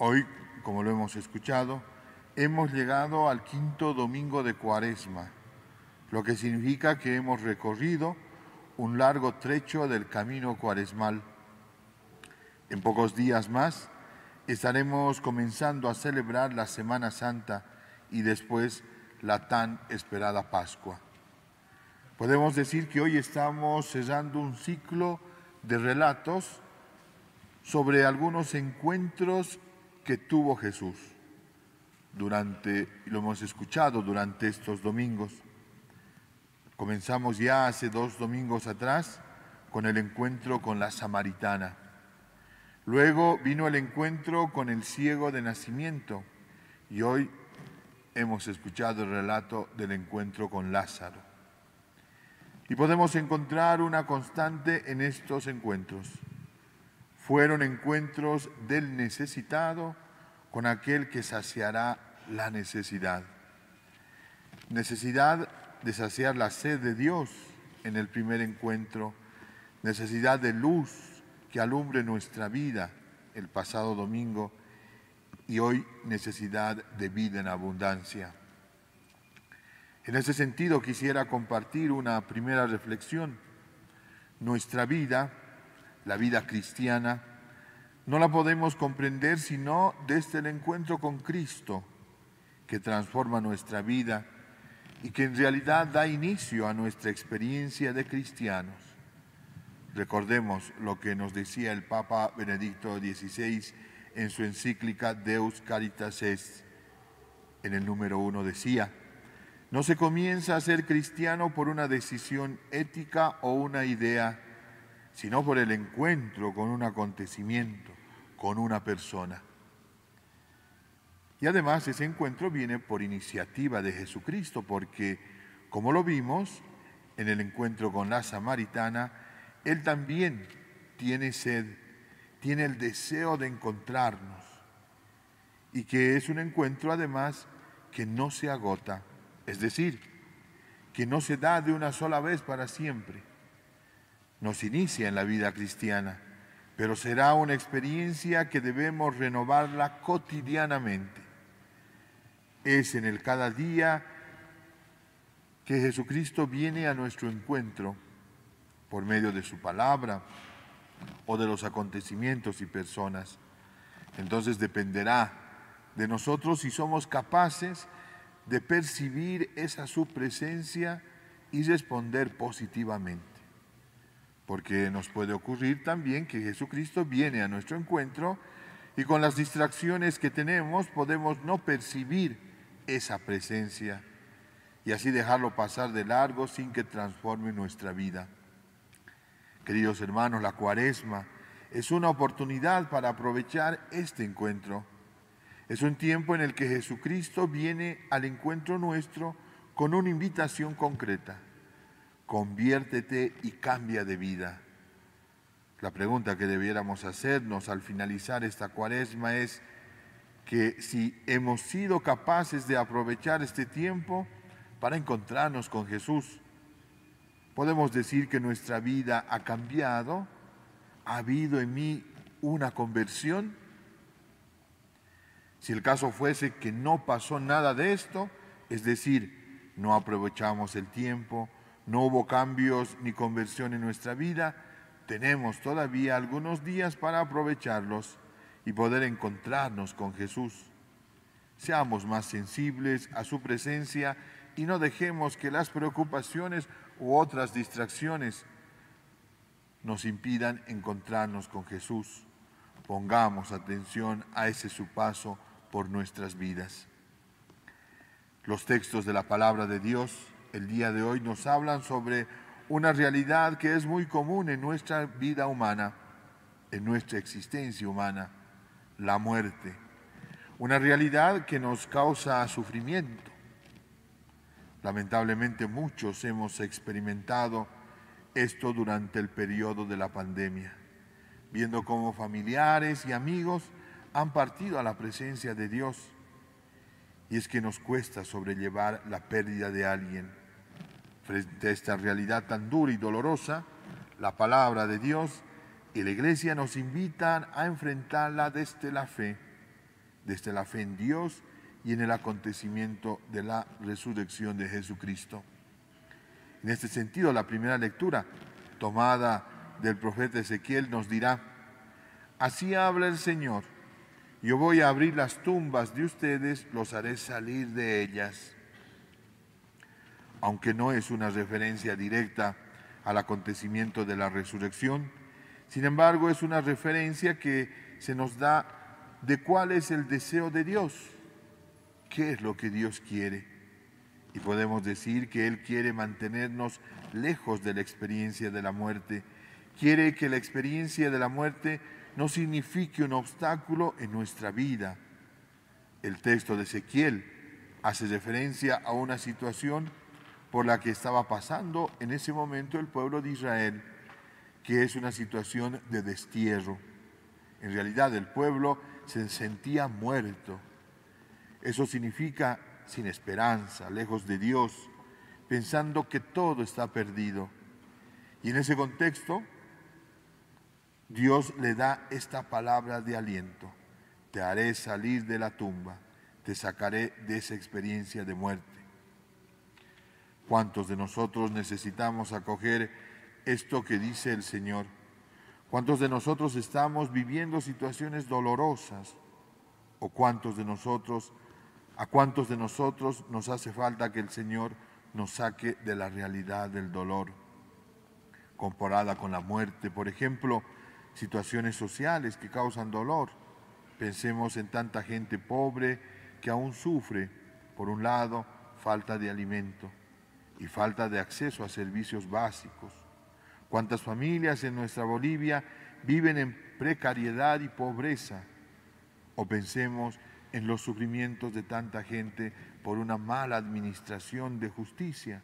Hoy, como lo hemos escuchado, hemos llegado al quinto domingo de Cuaresma, lo que significa que hemos recorrido un largo trecho del camino cuaresmal. En pocos días más estaremos comenzando a celebrar la Semana Santa y después la tan esperada Pascua. Podemos decir que hoy estamos cerrando un ciclo de relatos sobre algunos encuentros que tuvo Jesús. Lo hemos escuchado durante estos domingos. Comenzamos ya hace 2 domingos atrás con el encuentro con la samaritana. Luego vino el encuentro con el ciego de nacimiento y hoy hemos escuchado el relato del encuentro con Lázaro. Y podemos encontrar una constante en estos encuentros. Fueron encuentros del necesitado con aquel que saciará la necesidad. Necesidad de saciar la sed de Dios en el primer encuentro, necesidad de luz que alumbre nuestra vida el pasado domingo y hoy necesidad de vida en abundancia. En ese sentido quisiera compartir una primera reflexión. Nuestra vida, la vida cristiana, no la podemos comprender sino desde el encuentro con Cristo, que transforma nuestra vida y que en realidad da inicio a nuestra experiencia de cristianos. Recordemos lo que nos decía el Papa Benedicto XVI en su encíclica Deus Caritas Est. En el número 1 decía: no se comienza a ser cristiano por una decisión ética o una idea, sino por el encuentro con un acontecimiento, con una persona. Y además ese encuentro viene por iniciativa de Jesucristo, porque, como lo vimos en el encuentro con la samaritana, Él también tiene sed, tiene el deseo de encontrarnos, y que es un encuentro además que no se agota, es decir, que no se da de una sola vez para siempre. Nos inicia en la vida cristiana, pero será una experiencia que debemos renovarla cotidianamente. Es en el cada día que Jesucristo viene a nuestro encuentro por medio de su palabra o de los acontecimientos y personas. Entonces dependerá de nosotros si somos capaces de percibir esa su presencia y responder positivamente. Porque nos puede ocurrir también que Jesucristo viene a nuestro encuentro y con las distracciones que tenemos podemos no percibir esa presencia y así dejarlo pasar de largo sin que transforme nuestra vida. Queridos hermanos, la Cuaresma es una oportunidad para aprovechar este encuentro. Es un tiempo en el que Jesucristo viene al encuentro nuestro con una invitación concreta: conviértete y cambia de vida. La pregunta que debiéramos hacernos al finalizar esta Cuaresma es que si hemos sido capaces de aprovechar este tiempo para encontrarnos con Jesús. Podemos decir que nuestra vida ha cambiado, ha habido en mí una conversión. Si el caso fuese que no pasó nada de esto, es decir, no aprovechamos el tiempo, no hubo cambios ni conversión en nuestra vida, tenemos todavía algunos días para aprovecharlos y poder encontrarnos con Jesús. Seamos más sensibles a su presencia y no dejemos que las preocupaciones u otras distracciones nos impidan encontrarnos con Jesús. Pongamos atención a ese su paso por nuestras vidas. Los textos de la palabra de Dios el día de hoy nos hablan sobre una realidad que es muy común en nuestra vida humana, en nuestra existencia humana: la muerte. Una realidad que nos causa sufrimiento. Lamentablemente muchos hemos experimentado esto durante el periodo de la pandemia, viendo cómo familiares y amigos han partido a la presencia de Dios. Y es que nos cuesta sobrellevar la pérdida de alguien. Frente a esta realidad tan dura y dolorosa, la palabra de Dios y la Iglesia nos invitan a enfrentarla desde la fe. desde la fe en Dios y en el acontecimiento de la resurrección de Jesucristo. En este sentido, la primera lectura, tomada del profeta Ezequiel, nos dirá: así habla el Señor, yo voy a abrir las tumbas de ustedes, los haré salir de ellas. Aunque no es una referencia directa al acontecimiento de la resurrección, sin embargo es una referencia que se nos da de cuál es el deseo de Dios, qué es lo que Dios quiere. Y podemos decir que Él quiere mantenernos lejos de la experiencia de la muerte. Quiere que la experiencia de la muerte no signifique un obstáculo en nuestra vida. El texto de Ezequiel hace referencia a una situación por la que estaba pasando en ese momento el pueblo de Israel, que es una situación de destierro. En realidad el pueblo se sentía muerto. Eso significa sin esperanza, lejos de Dios, pensando que todo está perdido. Y en ese contexto, Dios le da esta palabra de aliento: te haré salir de la tumba, te sacaré de esa experiencia de muerte. ¿Cuántos de nosotros necesitamos acoger esto que dice el Señor? ¿Cuántos de nosotros estamos viviendo situaciones dolorosas? ¿O a cuántos de nosotros nos hace falta que el Señor nos saque de la realidad del dolor? Comparada con la muerte, por ejemplo, situaciones sociales que causan dolor. Pensemos en tanta gente pobre que aún sufre, por un lado, falta de alimento y falta de acceso a servicios básicos. ¿Cuántas familias en nuestra Bolivia viven en precariedad y pobreza? O pensemos en los sufrimientos de tanta gente por una mala administración de justicia.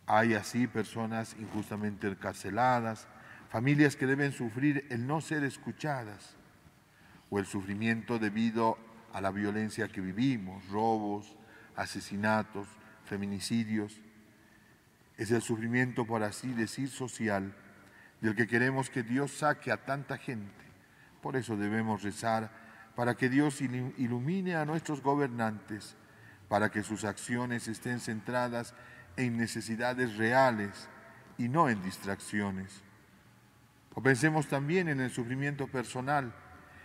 Hay así personas injustamente encarceladas, familias que deben sufrir el no ser escuchadas, o el sufrimiento debido a la violencia que vivimos, robos, asesinatos, feminicidios. Es el sufrimiento, por así decir, social, del que queremos que Dios saque a tanta gente. Por eso debemos rezar para que Dios ilumine a nuestros gobernantes, para que sus acciones estén centradas en necesidades reales y no en distracciones. O pensemos también en el sufrimiento personal,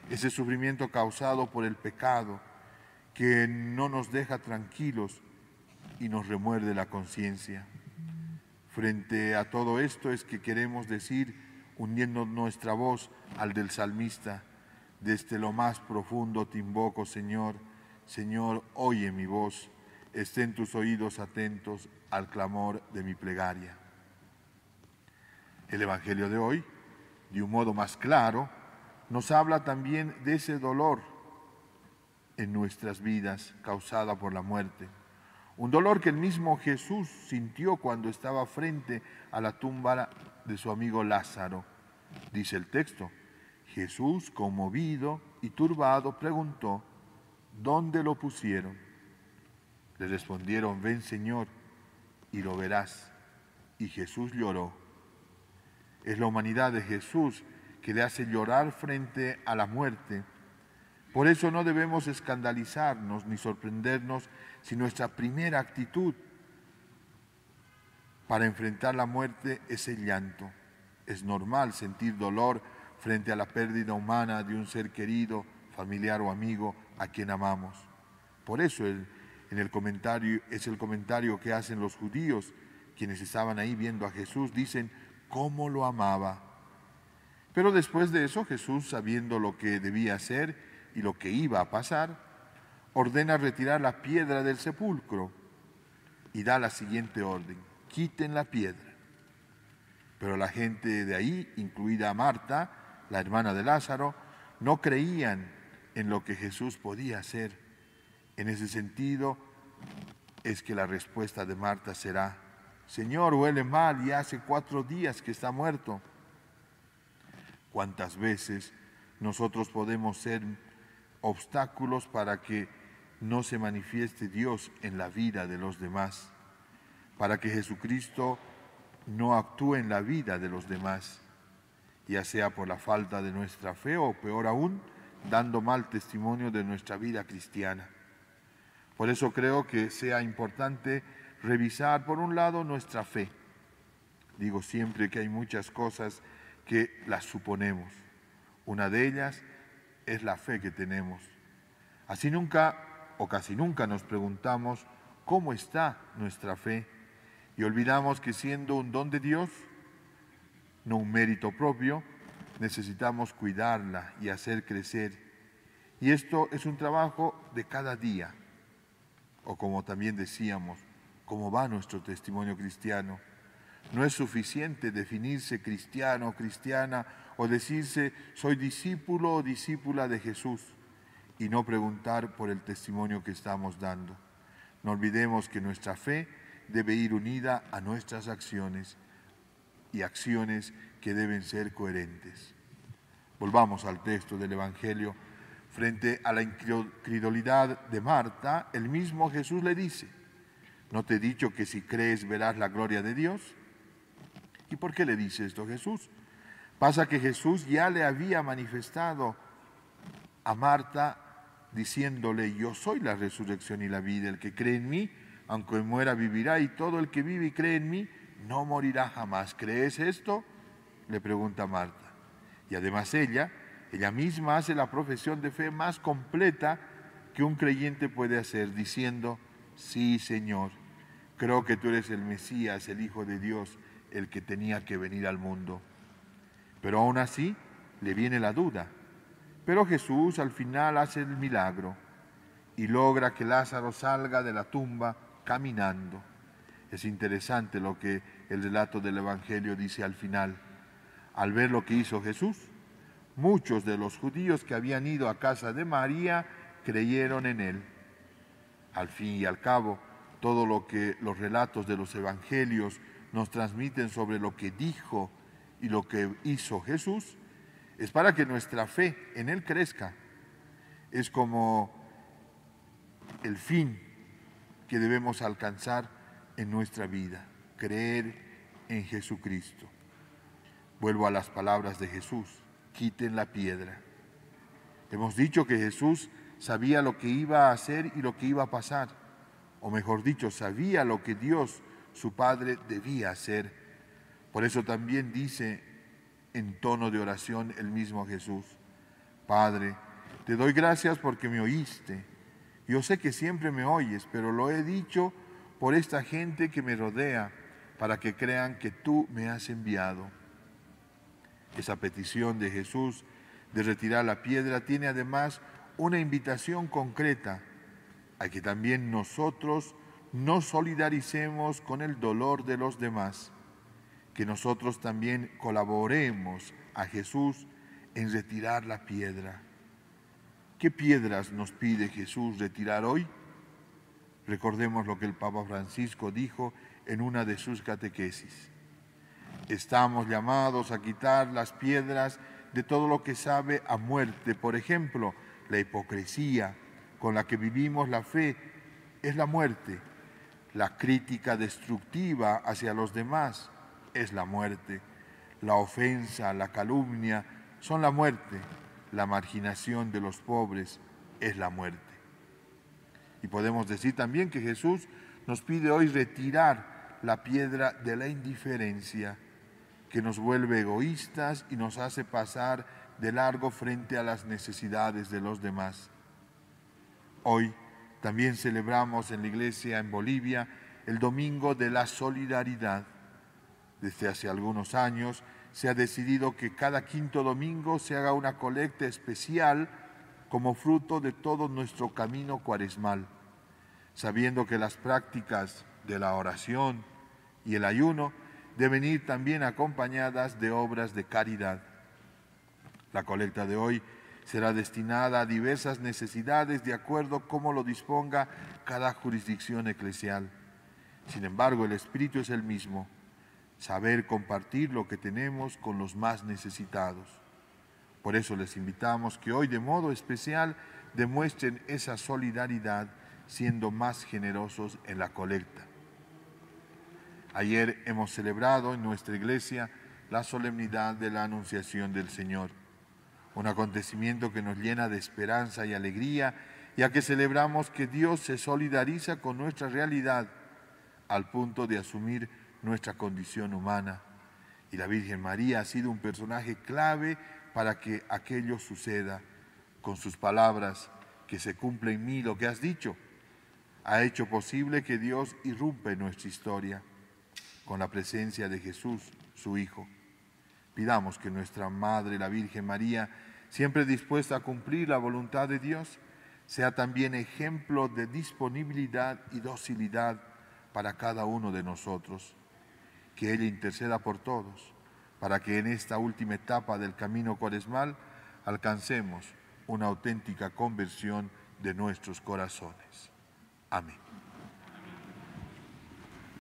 ese sufrimiento causado por el pecado, que no nos deja tranquilos y nos remuerde la conciencia. Frente a todo esto es que queremos decir, uniendo nuestra voz al del salmista: desde lo más profundo te invoco, Señor, Señor, oye mi voz, estén tus oídos atentos al clamor de mi plegaria. El Evangelio de hoy, de un modo más claro, nos habla también de ese dolor en nuestras vidas causada por la muerte. Un dolor que el mismo Jesús sintió cuando estaba frente a la tumba de su amigo Lázaro. Dice el texto: Jesús, conmovido y turbado, preguntó: ¿dónde lo pusieron? Le respondieron: ven, Señor, y lo verás. Y Jesús lloró. Es la humanidad de Jesús que le hace llorar frente a la muerte. Por eso no debemos escandalizarnos ni sorprendernos si nuestra primera actitud para enfrentar la muerte es el llanto. Es normal sentir dolor frente a la pérdida humana de un ser querido, familiar o amigo a quien amamos. Por eso el comentario que hacen los judíos, quienes estaban ahí viendo a Jesús, dicen: ¿cómo lo amaba? Pero después de eso, Jesús, sabiendo lo que debía hacer y lo que iba a pasar, ordena retirar la piedra del sepulcro y da la siguiente orden: quiten la piedra. Pero la gente de ahí, incluida Marta, la hermana de Lázaro, no creían en lo que Jesús podía hacer. En ese sentido es que la respuesta de Marta será: Señor, huele mal y hace 4 días que está muerto. ¿Cuántas veces nosotros podemos ser obstáculos para que no se manifieste Dios en la vida de los demás, para que Jesucristo no actúe en la vida de los demás, ya sea por la falta de nuestra fe o, peor aún, dando mal testimonio de nuestra vida cristiana. Por eso creo que sea importante revisar, por un lado, nuestra fe. Digo siempre que hay muchas cosas que las suponemos. Una de ellas es la fe que tenemos. Así nunca o casi nunca nos preguntamos cómo está nuestra fe y olvidamos que siendo un don de Dios, no un mérito propio, necesitamos cuidarla y hacer crecer. Y esto es un trabajo de cada día. O como también decíamos, ¿cómo va nuestro testimonio cristiano? No es suficiente definirse cristiano o cristiana o decirse soy discípulo o discípula de Jesús y no preguntar por el testimonio que estamos dando. No olvidemos que nuestra fe debe ir unida a nuestras acciones y acciones que deben ser coherentes. Volvamos al texto del Evangelio. Frente a la incredulidad de Marta, el mismo Jesús le dice, ¿no te he dicho que si crees verás la gloria de Dios? ¿Y por qué le dice esto Jesús? Pasa que Jesús ya le había manifestado a Marta diciéndole, yo soy la resurrección y la vida, el que cree en mí, aunque muera vivirá, y todo el que vive y cree en mí, no morirá jamás. ¿Crees esto? Le pregunta Marta. Y además ella misma hace la profesión de fe más completa que un creyente puede hacer, diciendo, sí, Señor, creo que tú eres el Mesías, el Hijo de Dios, el que tenía que venir al mundo. Pero aún así le viene la duda. Pero Jesús al final hace el milagro y logra que Lázaro salga de la tumba caminando. Es interesante lo que el relato del Evangelio dice al final. Al ver lo que hizo Jesús, muchos de los judíos que habían ido a casa de María creyeron en él. Al fin y al cabo, todo lo que los relatos de los evangelios nos transmiten sobre lo que dijo y lo que hizo Jesús, es para que nuestra fe en él crezca. Es como el fin que debemos alcanzar en nuestra vida, creer en Jesucristo. Vuelvo a las palabras de Jesús, quiten la piedra. Hemos dicho que Jesús sabía lo que iba a hacer y lo que iba a pasar, o mejor dicho, sabía lo que Dios, su Padre, debía hacer. Por eso también dice en tono de oración el mismo Jesús, Padre, te doy gracias porque me oíste. Yo sé que siempre me oyes, pero lo he dicho por esta gente que me rodea, para que crean que tú me has enviado. Esa petición de Jesús de retirar la piedra tiene además una invitación concreta a que también nosotros nos solidaricemos con el dolor de los demás, que nosotros también colaboremos a Jesús en retirar la piedra. ¿Qué piedras nos pide Jesús retirar hoy? Recordemos lo que el Papa Francisco dijo en una de sus catequesis. Estamos llamados a quitar las piedras de todo lo que sabe a muerte. Por ejemplo, la hipocresía con la que vivimos la fe es la muerte. La crítica destructiva hacia los demás es la muerte. La ofensa, la calumnia son la muerte. La marginación de los pobres es la muerte. Y podemos decir también que Jesús nos pide hoy retirar la piedra de la indiferencia, que nos vuelve egoístas y nos hace pasar de largo frente a las necesidades de los demás. Hoy también celebramos en la iglesia en Bolivia el Domingo de la Solidaridad. Desde hace algunos años se ha decidido que cada quinto domingo se haga una colecta especial como fruto de todo nuestro camino cuaresmal, sabiendo que las prácticas de la oración y el ayuno deben ir también acompañadas de obras de caridad. La colecta de hoy será destinada a diversas necesidades de acuerdo como lo disponga cada jurisdicción eclesial. Sin embargo, el espíritu es el mismo, saber compartir lo que tenemos con los más necesitados. Por eso les invitamos que hoy de modo especial demuestren esa solidaridad siendo más generosos en la colecta. Ayer hemos celebrado en nuestra iglesia la solemnidad de la Anunciación del Señor. un acontecimiento que nos llena de esperanza y alegría, ya que celebramos que Dios se solidariza con nuestra realidad al punto de asumir nuestra condición humana. Y la Virgen María ha sido un personaje clave para que aquello suceda. Con sus palabras, que se cumple en mí lo que has dicho, ha hecho posible que Dios irrumpa en nuestra historia con la presencia de Jesús, su Hijo. Pidamos que nuestra Madre, la Virgen María, siempre dispuesta a cumplir la voluntad de Dios, sea también ejemplo de disponibilidad y docilidad para cada uno de nosotros. Que ella interceda por todos, para que en esta última etapa del camino cuaresmal alcancemos una auténtica conversión de nuestros corazones. Amén.